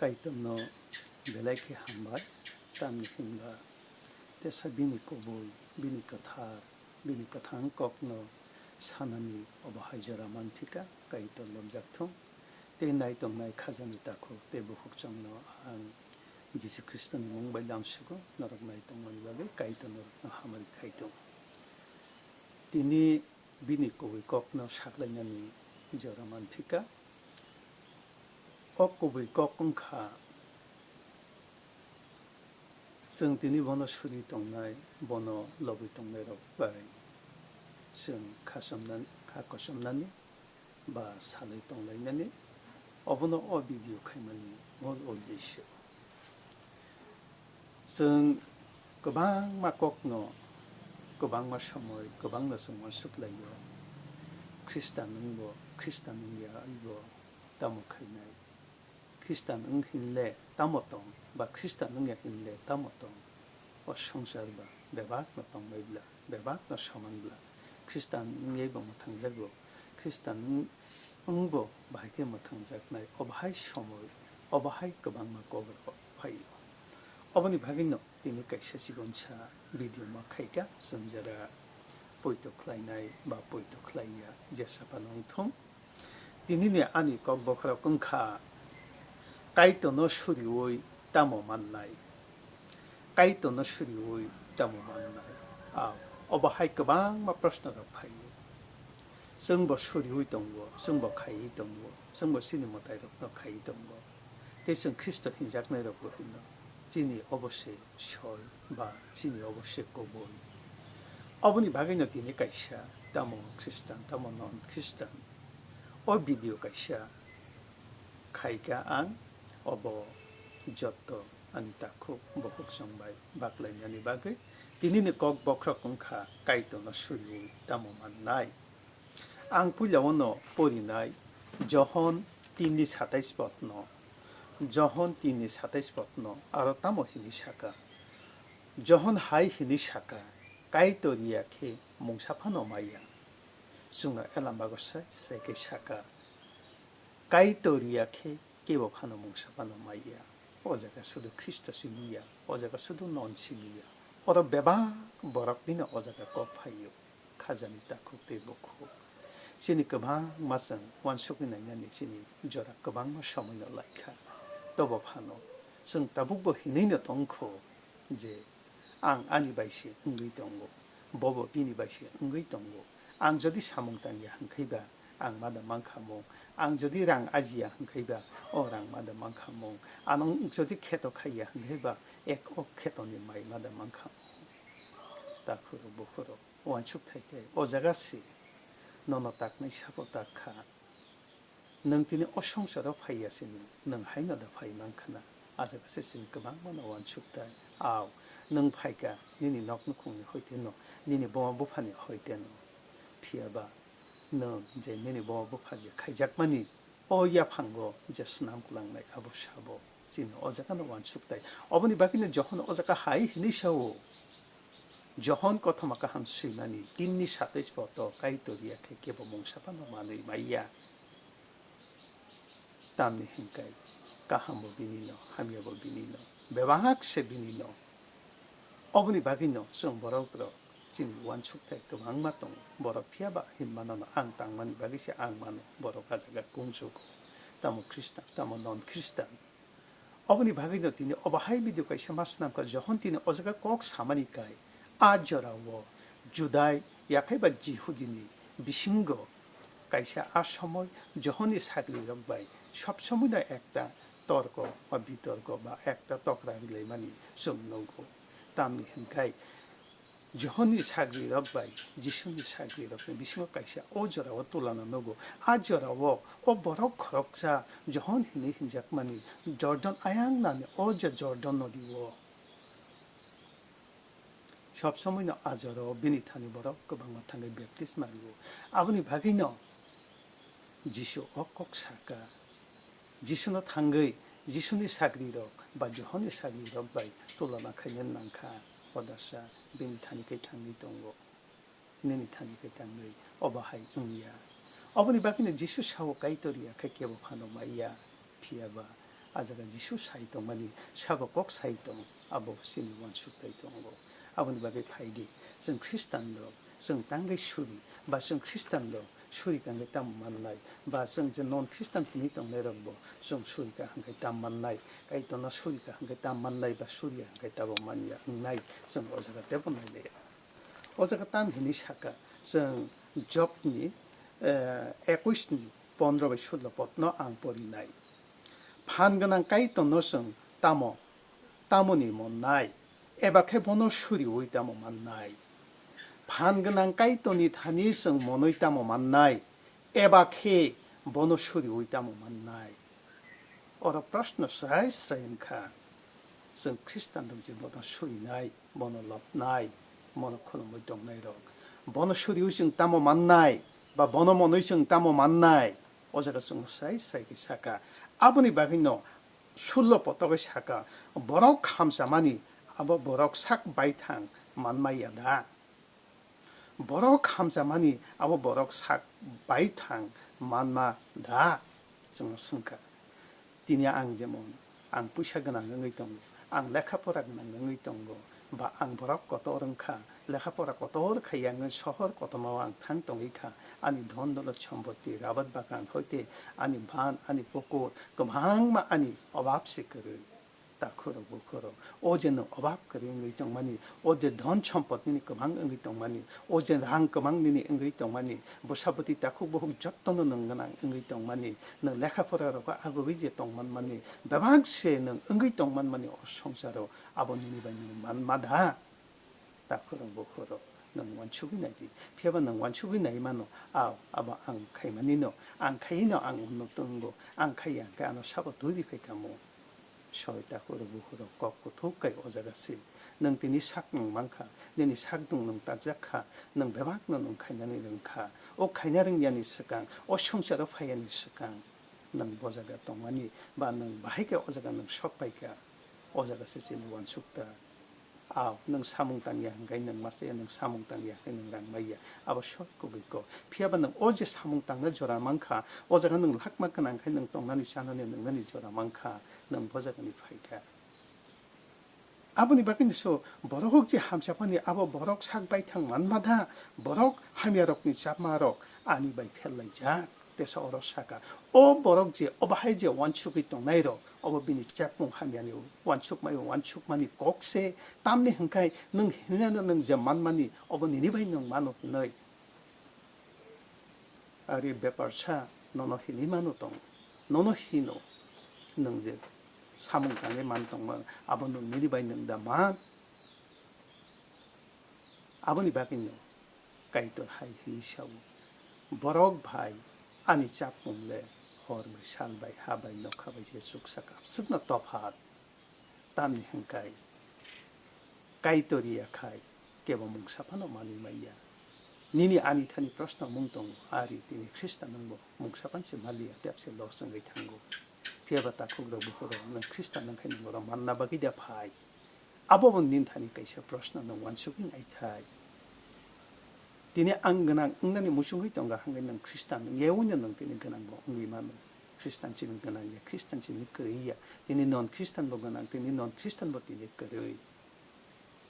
Kaitorno belai ke hambai tamni hingla tesa bini koboi bini kathang kokno sanani obahai jara mantika kaitor lomjakthong te nai tongnai khajani takho te buhukchangno ang Jesus Christ ni mungbai lamsigo narok nai tongmani bagai kaitorno hamari khaitong tini bini koboi kokno saklainani jara mantika okoboi kokongkha जों दिनै बनो सुरि दंनाय बनो लबि दंनाय रबाय जों खाखसमनानै बा सालै दंलायनानै अबनो अ भिडिअ खायमानि मल अलिसो जों गोबां माककनो गोबां मा समय गोबां जों मासुकलायो ख्रिस्टान नंगौ ख्रिस्टान निया आइबो तामो खायनाय ख्रिस्टान हिनले तामो दं बा ख्रिस्टान नंया हिनले तामो दं अ संसार बा बेबाक न तंबायब्ला बेबाक न समानब्ला ख्रिस्टान नियैबो मोथांजागो ख्रिस्टान अंबो बाहायके मोथांजागनाय अबाहाय समय अबाहाय गोबां मा कग्र फायो अबनि भागिनो दिनै कायसा सिगनसा भिडिअ मा खायगा जों जरा पयतो खलायनाय बा पयतो खलायया जेसापा नंथं दिनैनि आनि कक बखरा कंखा Kaitorno Suriui Tamo Mannai Kaitorno Suriui Tamo Mannai obahai गोबां मा प्रश्न रफायो जोंबो Suriui दंबो जोंबो खायि दंबो जोंबो सिनि मताय रखनो खायि दंबो ते जों ख्रिस्ट हिनजाकनाय रखबो हिनो जिनि अबश्य सय बा जिनि अबश्य कबोल अबनि भागैनो दिनै कायसा तामो ख्रिस्टान तामो नन ख्रिस्टान अ भिडिअ कायसा खायगा आं अबो जत्तो अनि ताखो बहुक संबाय बाक्लायनानि बागै दिनैनि कक बख्र कंखा Kaitorno Suriui Tamo Mannai आं पुइलावनो परिनाय जहन 3:27 पत्नो जहन 3:27 पत्नो आरो तामो हिनि साका जहन हाय हिनि साका Kaitorniya खे मुंसाफानो माया जोंना एलाम्बागसै सेके साका Kaitorniya खे केबो फानो मुंसाफानो माया अजागा सुदु ख्रिस्ट सिलुया अजागा सुदु नन सिलुया अर बेबा बरकनिनो अजागा क फायो खाजानि ताखो ते बखो सिनि गोबां मासं वानसुकिनाय नानि सिनि जरा गोबां मा समयनो लायखा तबो फानो जों ताबुकबो हिनैनो तंखो जे आं आनि बायसे अंगै दंगो बबो बिनि बायसे अंगै दंगो आं जदि सामुं तांया हांखैबा आं मादा मांखामो आं जदि रां आजिया हांखैबा अ रां मादा मांखामो आं जदि खेतो खाइया हांखैबा एक अ खेतोनि माइ मादा मांखामो ताखुरो बुखुरो वानसुक थाइके अ जागासि ननो ताकनाय सापो ताखा नों तिनि असंसाराव फाइयासिनि नों हायना दा फाइ मांखाना आजागासि सिनि गोबां मानो वानसुक ताय आव नों फाइका निनि नकनु खुंनि हयतेनो निनि बमा बुफानि हयतेनो फियाबा नों जे निनि बमा बुफाजे खाइजाकमानि अ या फांगो जे स्नाम कुलांनाय आबो साबो जिन अजाकानो वानसुक ताय अबनि बाकिनो जहन अजाका हाय हिनि सावो जहन कथमाका हामसुइमानि 3:27 पतो Kaitorniya खे केबो मुंसाफानो मानै माइया तामनि हिंकाय काहामबो बिनिनो हामियाबो बिनिनो बेबाहाक से बिनिनो अबनि बागिनो जों बरौग्रो जिनि वानसुक ताय गोबां मा दं बर' फियाबा हिनमानानो आं तांमानि बागिसे आं मानो बर' गाजागा कुंसुको तामो ख्रिस्टान तामो नन ख्रिस्टान अबनि बागिनो तिनि अबाहाय भिडिअ कायसा मासनामका जहन तिनि अजागा कक सामानिकाय आजरावो जुदाय याखाइबा जिहुदिनी बिसिंगो कायसा आसमय जहनी सागली रखबाय सब समय ना एकटा तर्क बा बितर्क बा एकटा तकरा हिलायमानि जों नंगौ तामनि हिंखाय जहनी सागली रखबाय जिसुनि सागली रखबाय बिसिंगो कायसा अ जरावो तुलाना नंगौ आजरावो अ बरक खरकसा जहन हिनि हिंजाकमानि जर्डन आयां नानि अ जर्डन नदिवो सब समय न आजरो बिनि थानि बरक गोबां थांगै बेप्टिस्म मारिगो आबनि भागिनो जिसु अकक साका जिसुनो थांगै जिसुनि सागरी रक बा जहनि सागरी रक बाय तुलना खायनो नांखा अदासा बिनि थानिकै थांनि दंगो निनि थानिकै थांगै अबाहाय उंया अबनि बागिनो जिसु साव Kaitorniya खे केबो फानो माइया फियाबा 아자가 지수 사이동만이 사고 꼭 사이동 아버 신이 원숙다 이동고 아버님 바베 파이기 ซึ่ง 크리스탄도 ซึ่ง 땅게 수리 바ซึ่ง 크리스탄도 수리가 한게 땀 만나이 바ซึ่ง non 크리스탄 분이 동네라고 ซึ่ง 수리가 한게 땀 만나이 카이토르노 수리가 한게 땀 만나이 바 수리야 한게 땀 만나이 나이 ซึ่ง 어자가 대본나이 어자가 땀 힘이 샤까 ซึ่ง 접니 에쿠스니 본드로베 슐러 potno ang porinai 판근한 카이토르노승 따모 따모니 못나이 에바케 보노 수리우이 따모 만나이 판근한 카이토니 타니승 모노이 따모 만나이 에바케 보노 수리우이 따모 만나이 어라 प्रश्न सराय सयनखा जों ख्रिस्टान दंजि बोनो सुरिनाय बोनो लबनाय बोनो खुलुमै दंनाय रक बोनो सुरिउ जों तामो माननाय बा बोनो मोनै जों तामो माननाय 어제가 좀 사이사이기 사가 아버니 바기노 술로 뻗어가 사가 버럭 감사만이 아버 버럭 삭 바이탕 만마이야다 버럭 감사만이 아버 버럭 삭 바이탕 만마다 좀 승가 디냐 앙제몬 앙 부샤그나 능의동 앙 레카포라그나 능의동고 바 앙 버럭 거떠른카 레카포라 거떠르카 양은 서허 거떠마왕 탕동이카 아니 돈도로 첨버티 라bat 바간 호이테 아니 반 아니 보고 금항마 아니 어밥시크를 딱으로 보고로 어제는 어밥 그린 거 있동만이 어제 돈 첨버티니 금항 응이 동만이 어제 랑 금항니니 응이 동만이 무사부티 딱고 보고 젖도는 능거나 응이 동만이 너 레카포라라고 하고 위제 동만만이 대방시에는 응이 동만만이 성사로 아버님이 받는 만마다 딱으로 보고로 능 원축이 나지 피하바 능 원축이 나이만노 아바 안 카이만이노 안 카이노 안 운노던 거안 카이 안 까노 사고 도리페카모 쇼이다 고르부고로 꺾고 도까이 오자가시 능 티니 삭능 많카 내니 삭능 능 딱작카 능 배박능 능 카이나니 능카 오 카이나릉 야니 스강 오 성사로 파야니 스강 능 보자가 동만이 바능 바이게 오자가 능 쇼파이카 오자가시 신 원축다 능 사몽땅이야 한가 있는 마세야 능 사몽땅이야 있는 랑마이야 아버 숏고 있고 피아바 능 어제 사몽땅을 줘라 많카 어제가 능 학만kan 안 가는 동난이 자는에 능난이 줘라 많카 능 보자가니 파이카 아버니 바뀐데서 버럭지 함샤파니 아버 버럭 삭바이탕 만마다 버럭 하미아럭니 잡마럭 아니바이 펠라이자 데서 어로사가 오 버럭지 어바하이지 원축이 동나이로 어버비니 짝꿍 하면이 원축마이 원축만이 꼭세 땀니 흥카이 능 해내는 능제 만만이 어버니니 바이 능 만오 너이 아리 베퍼차 노노 히니마노동 노노 히노 능제 사몽땅에 만동만 아버는 미리 바이 능다만 아버니 바뀌노 까이토 하이 히샤우 버럭 바이 아니 짝꿍레 허르메 샬바이 하바이 녹하바이 제숙사가 습나 떡핫 땀니 행카이 까이토리야 카이 깨보 뭉사파노 마니마이야 니니 아니 타니 프로스나 뭉동 아리 티니 크리스타는 뭐 뭉사판시 말리야 뎁세 로성의 탕고 피아바타 코그로 부호로 는 크리스타는 카이는 거로 만나바기다 파이 아보본 닌 타니까 이세 프로스나는 원숙인 아이타이 디네 안근한 응난이 무슨 거 있던가 한 거는 크리스탄 예우는 되는 그냥 뭐 응이만 크리스탄 지는 그냥 예 크리스탄 지는 거이야 디네 non 크리스탄 보거나 디네 non 크리스탄 보티네 거이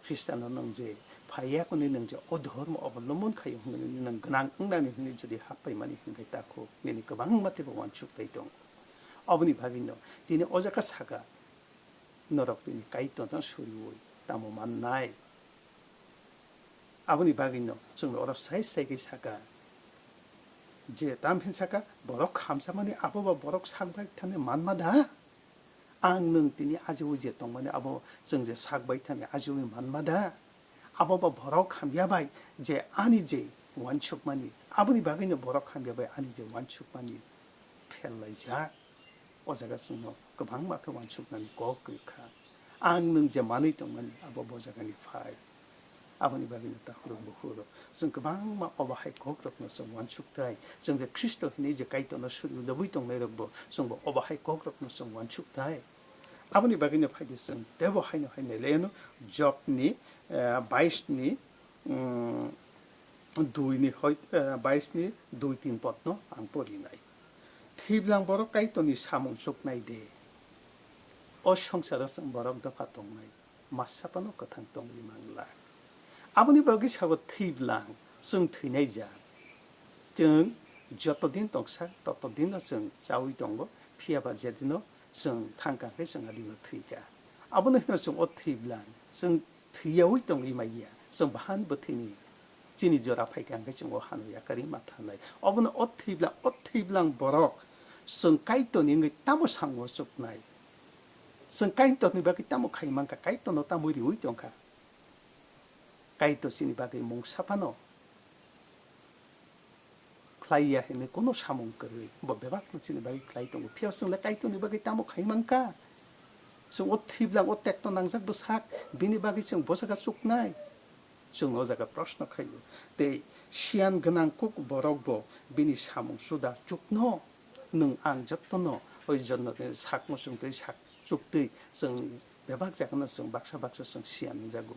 크리스탄은 이제 파이야고는 이제 어더름 어블로몬 카이 흥는 그냥 응난이 흥이 저리 합바이 많이 흥게 따고 네니 그 방마테 보원 축돼 있던 어머니 바긴노 디네 오자카 사가 너럭디니 카이토르노 수리우이 따모 만나이 아버니 바긴노 좀 어라 사이사이기 사가 이제 남편 사가 버럭 감사만이 아버바 버럭 상바이탄에 만마다 앙능띠니 아주 이제 동만에 아버 정제 상바이탄에 아주 만마다 아버바 버럭 함야바이 이제 아니제 원축만이 아버니 바긴노 버럭 함야바이 아니제 원축만이 펠라이자 어제가 쓰노 그 방마표 원축만이 꼭 그카 앙능제 많이 동만이 아버 보자가니 파이 아버니 바기는 딱으로 무후로 ซึ่ง 그방마 어바하이 고크록노서 원축다이 정제 크리스토히니 이제 카이토르노 수리 너부이동 내려보 ซึ่ง 어바하이 고크록노서 원축다이 아버니 바기는 파기슨 대보 하이노 하이네 레노 접니 바이스니 두이니 호이 바이스니 두이틴 potno ang porinai thiblang boro kaitoni samung suknai de संसाराव जों बरफ दफा दंनाय मासापानो गोथां दंनि मांला आबुनि बागै सागो थैब्ला जों थैनाय जा जों जतदिन दंसा ततदिन जों जावै दंग फियाबा जेदिनो जों थांगाखै जों आदिबो थैगा आबुनो जों थैब्ला जों थैयावै दं इमाइया जों बाहानबो थैनि जिनि जरा फाइगांखै जों हानुया कारि माथानाय अबुनो थैब्ला बरक जों काइटनि तामो सांगो सुकनाय जों काइटनि बागै तामो खाइमांका काइटनो तामो रिउइ दंखा काइट सिनि बागै मुंसाफानो क्लाइया हेने कोनो सामुं करै बेबाक सिनि बागै क्लाइ दं फियाव जोंला काइटनि बागै तामो खाइमांका जों थैब्ला टेक्ट नांजाक बसाक बिनि बागै जों बसाका सुकनाय जों अजागा प्रश्न खायो ते सियान गोनां कुक बरकबो बिनि सामुं सुदा चुकनो नों आं जत्तनो ओइ जन्न साक मुसुंतै साक चुकतै जों बेबाक जागोन जों बाक्सा जों सियान जागो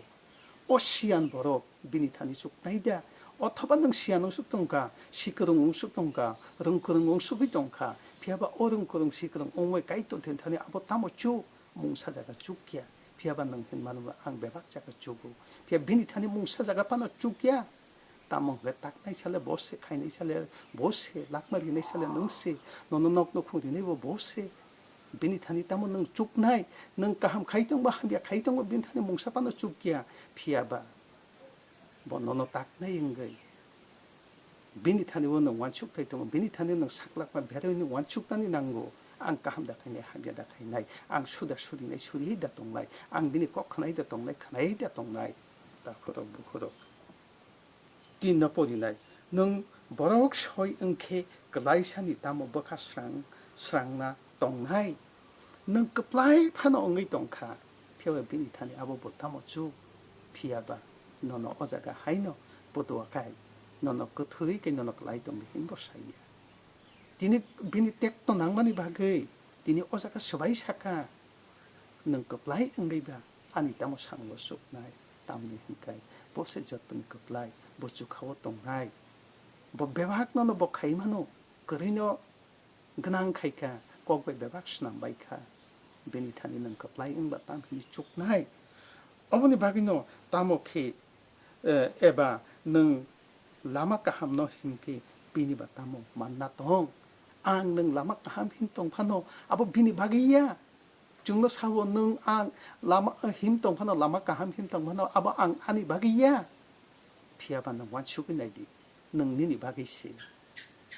अ सियान बरक बिनि थानि चुकनाय दा अथवा नों सियान सुक्तंका सिकरं सुक्तंका रोंकरं सुगै दंखा फियाबा अरंकरं सिकरं ओंवे काइट थेनथानि आबो तामो चु मुंसा जागा चुकिया फियाबा नों हिनमानुबा आं बेबाक जागा चुगो फिया बिनि थानि मुंसा जागा पानो चुकिया तामो ले ताकनाय साले बसे खाइनाय साले बसे लाकमारिनाय साले नोंसे नन नक नखुरिनायबो बसे बिनि थानि तामो नों चुकनाय नों काहाम खाइदोंबा हामबिया खाइदोंबा बिनि थानि मुंसा पानो चुकिया फियाबा बननो ताकनाय इंगै बिनि थानि वो नों वानसुक थाइदों बिनि थानि नों साकलाकमा भेरैनि वानसुकतानि नांगौ आं काहाम दाखायनाय हाबिया दाखायनाय आं सुदा सुरिनाय सुरियै दा दंनाय आं बिनि कखनाय दा दंनाय खानाय दा दंनाय दा खरक बुखरक तीन परिनाय नों बरक सय ओंखे गलायसानि तामो बखा स्रांना दंनाय नों कप्लाय फानो ओङै दंखा फियाबा बिनि थानि आबो बतामो चु फियाबा ननो अजागा हायनो बदवाखाय ननो कथुरै के ननो कलाय दं बिहिन बसाइया दिनै बिनि टेक्ट नांमानि बागै दिनै अजागा सबाय साका नों कप्लाय ओङैबा आनि तामो सांगो सुकनाय तामनि हिंखाय बसे जतन कप्लाय बचु खाव दंनाय ब बेबाक ननो ब खाइमानो करिनो गनां खाइका ककबे बेबाक स्नामबायखा बेनि थानि नों कप्लाय ओंबा तामनि चुकनाय अबनि बागैनो तामो खे एबा नों लामा काहाम न हिमके बिनि बा तामो मानना दं आं नों लामा काहाम हिम तंफानो आबो बिनि बागैया जोंनो सावो नों आं लामा हिम तंफानो लामा काहाम हिम तंफानो आबो आं आनि बागैया फियाबा नों वानसुकनायदि नों निनि बागैसे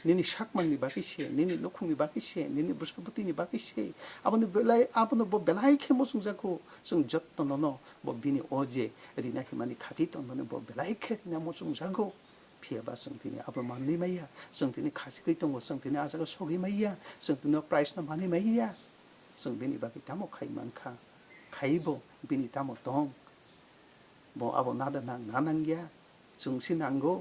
निनि साकमांनि बागैसे निनि नखुंनि बागैसे निनि बुसपतिनि बागैसे आबनो ब बेलाय खेमो सुंजाखौ जों जत्तनो न ब बिनि अजे रिना हिमानि खाथि तंनो ब बेलाय खे रिना मो सुंजाखौ फियाबा जों दिनै आबो माननै माइया जों दिनै खासिखै दङ जों दिनै आजागा सगै माइया जों दिनै प्राइस न माने माइया जों बिनि बागै तामो खाइमानखा खाइबो बिनि तामो दं ब आबो नादा नांगिया जोंसि नांगौ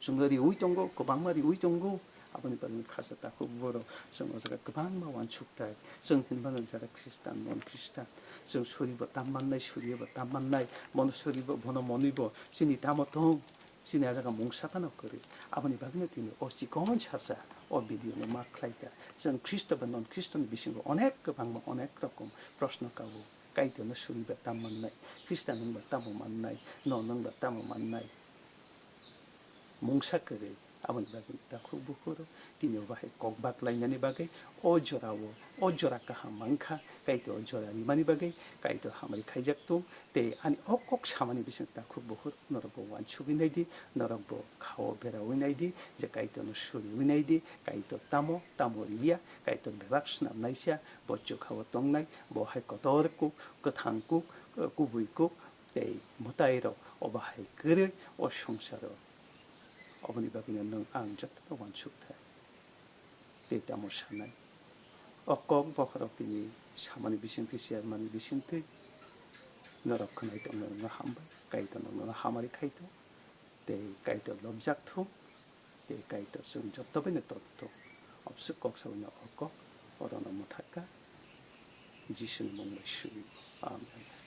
जों रिउइ दंगौ गोबां रिउइ दंगौ आबोनि बागै खासा ताखौ बर' जों अजागा गोबां वानसुकताय जों हिनबानो जारा ख्रिस्टान नन ख्रिस्टान जों सुरिबो ताममाननाय सुरियाबो ताममाननाय मन सुरिबो भन मनिबो सिनि तामो दं सिनि आजागा मुंसाफानो करि आबोनि बागैनो दिनै असिकन सासा अ भिडिअनो मा खालायगा जों ख्रिस्ट बा नन ख्रिस्टनि बिसिंबो अनेक गोबां अनेक रकम प्रश्न कावो काइटनो सुरिबा ताममाननाय ख्रिस्टान नंबा तामो माननाय नंबा तामो माननाय मुंसा करै आबोनि बागै ताखौ बुखरो दिनै बाहाय कक बागलायनायनि बागै अजरावो अजरा काहाम मांखा काइतो अजरा रिमानि बागै काइतो हामारि खाइजाकतु ते आनि अकक सामानि बिसिं ताखौ बुखर नरबो वानसुगिनायदि नरबो खाओ बेराविनायदि जे काइतोनो सुरिविनायदि काइतो तामो रिया काइतो बेबाक स्नामनायसिया बच्चो खाओ तंनाय बहाय कतरकु गोथांकु कुबुइकु ते मुताइरो अबाहाय करै अ संसारो अबनि बागैनो नों आं जत्तनो वानसुकथाय ते तामो सानाय अकक बखरक दिनै सामानि बिसिंथि सियारमानि बिसिंथि नरक खोनाय दंनो न हामबाय काइतो नंनो हामारि खाइतो ते काइतो लबजाकथु ते काइतो जों जत्तबैनो तत्तो अबसु कक्सावनो अकक अरनो मुथाका जिसुनि मुंबाय सुरि आमेन